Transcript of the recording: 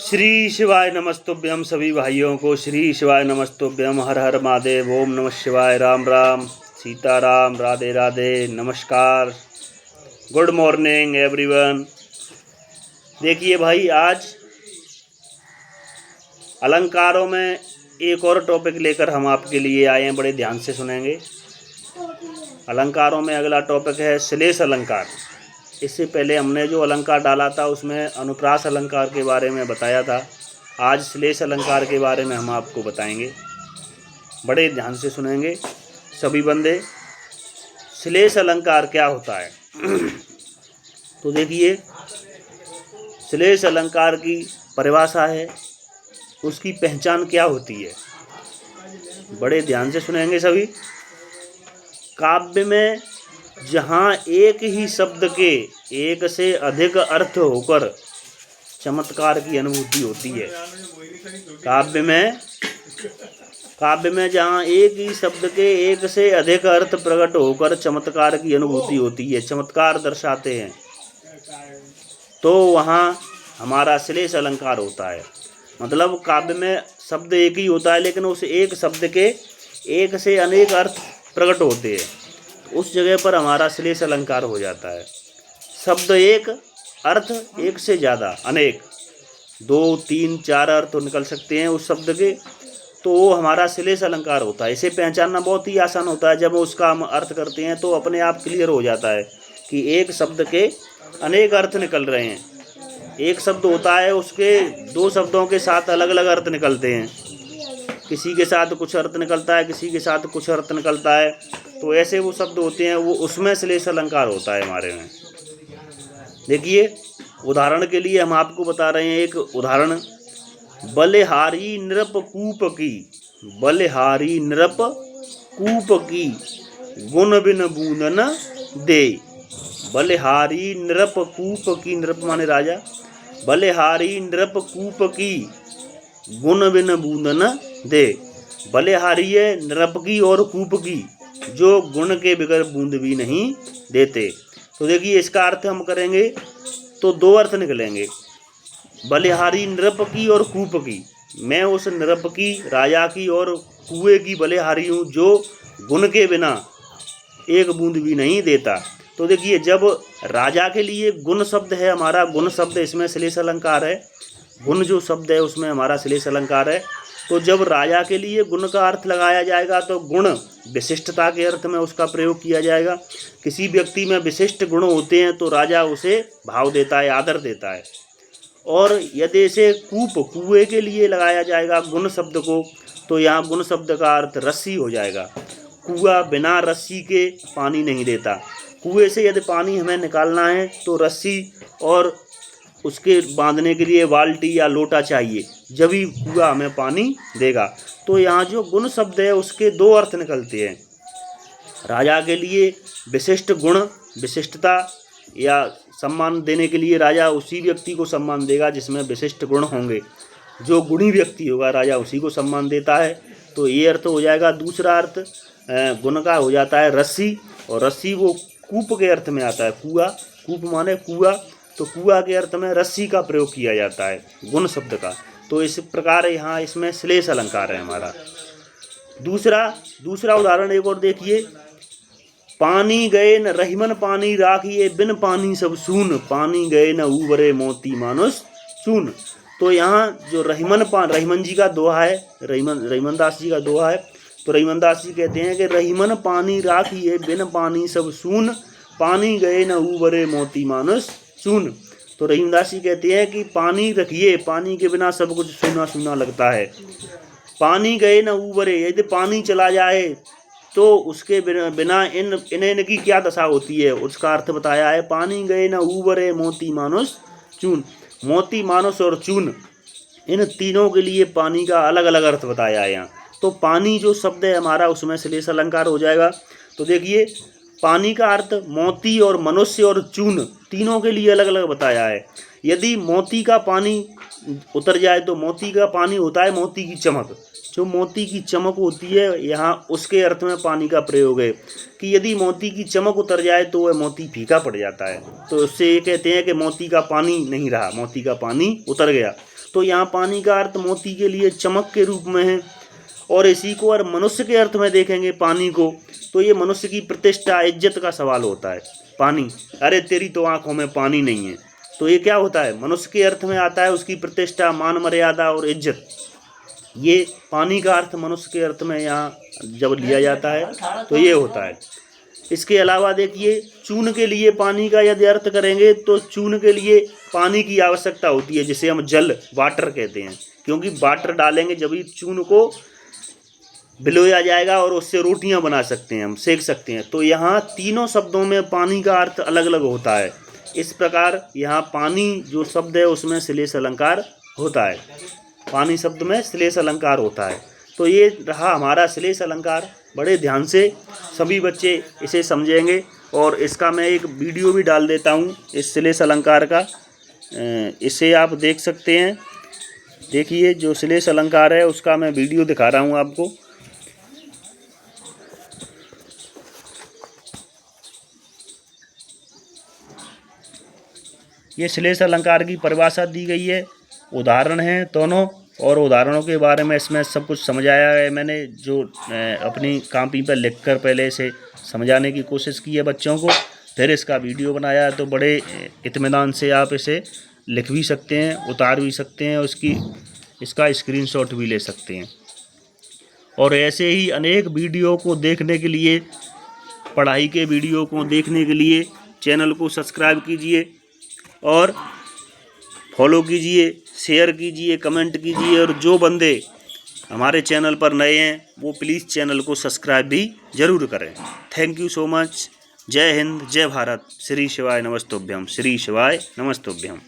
श्री शिवाय नमस्तुभ्यम। सभी भाइयों को श्री शिवाय नमस्तुभ्यम। हर हर महादेव। ओम नमः शिवाय। राम राम सीताराम। राधे राधे। नमस्कार। Good morning everyone. देखिए भाई, आज अलंकारों में एक और टॉपिक लेकर हम आपके लिए आए हैं। बड़े ध्यान से सुनेंगे। अलंकारों में अगला टॉपिक है श्लेष अलंकार। इससे पहले हमने जो अलंकार डाला था उसमें अनुप्रास अलंकार के बारे में बताया था। आज श्लेष अलंकार के बारे में हम आपको बताएंगे। बड़े ध्यान से सुनेंगे सभी बंदे। श्लेष अलंकार क्या होता है? तो देखिए, श्लेष अलंकार की परिभाषा है, उसकी पहचान क्या होती है। बड़े ध्यान से सुनेंगे सभी। काव्य में जहाँ एक ही शब्द के एक से अधिक अर्थ होकर चमत्कार की अनुभूति होती है। काव्य में जहाँ एक ही शब्द के एक से अधिक अर्थ प्रकट होकर चमत्कार की अनुभूति होती है, चमत्कार दर्शाते हैं, तो वहाँ हमारा श्लेष अलंकार होता है। मतलब काव्य में शब्द एक ही होता है, लेकिन उस एक शब्द के एक से अनेक अर्थ प्रकट होते हैं, उस जगह पर हमारा श्लेष अलंकार हो जाता है। शब्द एक, अर्थ एक से ज़्यादा, अनेक, 2, 3, 4 अर्थ निकल सकते हैं उस शब्द के, तो वो हमारा श्लेष अलंकार होता है। इसे पहचानना बहुत ही आसान होता है। जब उसका हम अर्थ करते हैं तो अपने आप क्लियर हो जाता है कि एक शब्द के अनेक अर्थ निकल रहे हैं। एक शब्द होता है, उसके 2 शब्दों के साथ अलग अलग अर्थ निकलते हैं। किसी के साथ कुछ अर्थ निकलता है, किसी के साथ कुछ अर्थ निकलता है, तो ऐसे वो शब्द होते हैं, वो उसमें श्लेष अलंकार होता है हमारे में। देखिए, उदाहरण के लिए हम आपको बता रहे हैं एक उदाहरण। बलिहारी नृप कूप की, बलिहारी नृप कूप की, गुण बिन बूंदन दे। बलिहारी नृप कूप की, नृप माने राजा। बलिहारी नृप कूप की, गुण बिन बूंदन दे। बलिहारी है नृप की और कूप की, जो गुण के बगैर बूंद भी नहीं देते। तो देखिए, इसका अर्थ हम करेंगे तो 2 अर्थ निकलेंगे। बलिहारी नृप की और कूप की, मैं उस नृप की, राजा की, और कुएं की बलिहारी हूँ, जो गुण के बिना एक बूंद भी नहीं देता। तो देखिए, जब राजा के लिए गुण शब्द है, हमारा गुण शब्द, इसमें श्लेष अलंकार है। गुण जो शब्द है उसमें हमारा श्लेष अलंकार है। तो जब राजा के लिए गुण का अर्थ लगाया जाएगा तो गुण विशिष्टता के अर्थ में उसका प्रयोग किया जाएगा। किसी व्यक्ति में विशिष्ट गुण होते हैं तो राजा उसे भाव देता है, आदर देता है। और यदि इसे कूप, कुएं के लिए लगाया जाएगा गुण शब्द को, तो यहाँ गुण शब्द का अर्थ रस्सी हो जाएगा। कुआं बिना रस्सी के पानी नहीं देता। कुएं से यदि पानी हमें निकालना है तो रस्सी और उसके बांधने के लिए बाल्टी या लोटा चाहिए, जब ही कुआं हमें पानी देगा। तो यहाँ जो गुण शब्द है उसके 2 अर्थ निकलते हैं। राजा के लिए विशिष्ट गुण, विशिष्टता या सम्मान देने के लिए राजा उसी व्यक्ति को सम्मान देगा जिसमें विशिष्ट गुण होंगे। जो गुणी व्यक्ति होगा राजा उसी को सम्मान देता है। तो ये अर्थ हो जाएगा। दूसरा अर्थ गुण का हो जाता है रस्सी, और रस्सी वो कूप के अर्थ में आता है। कुआं, कूप माने कुआं, तो कुआं के अर्थ में रस्सी का प्रयोग किया जाता है गुण शब्द का। तो इस प्रकार यहाँ इसमें श्लेष अलंकार है हमारा। दूसरा उदाहरण एक और देखिए। पानी गए न रहीमन पानी राखिए, बिन पानी सब सून, पानी गए न उबरे मोती मानुष चून। तो यहाँ जो रहीमन जी का दोहा है, रहीमन दास जी का दोहा है। तो रहीमन दास जी कहते हैं कि रहीमन पानी राखिए, बिन पानी सब सून, पानी गए न उबरे मोती मानुष चून। तो रहीमदास जी कहते हैं कि पानी रखिए, पानी के बिना सब कुछ सूना सूना लगता है। पानी गए न उबरे, यदि पानी चला जाए तो उसके बिना इनकी क्या दशा होती है, उसका अर्थ बताया है। पानी गए न उबरे मोती मानुष चून। मोती, मानुष और चून, इन तीनों के लिए पानी का अलग अलग अर्थ बताया है यहाँ। तो पानी जो शब्द है हमारा उसमें श्लेष अलंकार हो जाएगा। तो देखिए, पानी का अर्थ मोती और मनुष्य और चून तीनों के लिए अलग अलग बताया है। यदि मोती का पानी उतर जाए तो मोती का पानी होता है मोती की चमक। जो मोती की चमक होती है यहाँ उसके अर्थ में पानी का प्रयोग है कि यदि मोती की चमक उतर जाए तो वह मोती फीका पड़ जाता है। तो उससे ये कहते हैं कि मोती का पानी नहीं रहा, मोती का पानी उतर गया। तो यहाँ पानी का अर्थ मोती के लिए चमक के रूप में है। और इसी को अगर मनुष्य के अर्थ में देखेंगे पानी को, तो ये मनुष्य की प्रतिष्ठा इज्जत का सवाल होता है। पानी, अरे तेरी तो आंखों में पानी नहीं है, तो ये क्या होता है, मनुष्य के अर्थ में आता है, उसकी प्रतिष्ठा, मान मर्यादा और इज्जत। ये पानी का अर्थ मनुष्य के अर्थ में यहाँ जब लिया जाता है तो ये होता है। इसके अलावा देखिए, चून के लिए पानी का यदि अर्थ करेंगे तो चून के लिए पानी की आवश्यकता होती है, जिसे हम जल, वाटर कहते हैं, क्योंकि वाटर डालेंगे जब ही चून को भिगोया जाएगा और उससे रोटियां बना सकते हैं, हम सेक सकते हैं। तो यहाँ तीनों शब्दों में पानी का अर्थ अलग अलग होता है। इस प्रकार यहाँ पानी जो शब्द है उसमें श्लेष अलंकार होता है, पानी शब्द में श्लेष अलंकार होता है। तो ये रहा हमारा श्लेष अलंकार। बड़े ध्यान से सभी बच्चे इसे समझेंगे, और इसका मैं एक वीडियो भी डाल देता हूँ इस श्लेष अलंकार का, इसे आप देख सकते हैं। देखिए, जो श्लेष अलंकार है उसका मैं वीडियो दिखा रहा हूँ आपको। ये श्लेष अलंकार की परिभाषा दी गई है, उदाहरण हैं दोनों, और उदाहरणों के बारे में इसमें सब कुछ समझाया है मैंने, जो अपनी कॉपी पर लिखकर पहले इसे समझाने की कोशिश की है बच्चों को, फिर इसका वीडियो बनाया है। तो बड़े इत्मीनान से आप इसे लिख भी सकते हैं, उतार भी सकते हैं, इसका स्क्रीनशॉट भी ले सकते हैं। और ऐसे ही अनेक वीडियो को देखने के लिए, पढ़ाई के वीडियो को देखने के लिए चैनल को सब्सक्राइब कीजिए और फॉलो कीजिए, शेयर कीजिए, कमेंट कीजिए। और जो बंदे हमारे चैनल पर नए हैं वो प्लीज़ चैनल को सब्सक्राइब भी ज़रूर करें। Thank you so much. जय हिंद, जय भारत। श्री शिवाय नमस्तुभ्यम, श्री शिवाय नमस्तुभ्यम।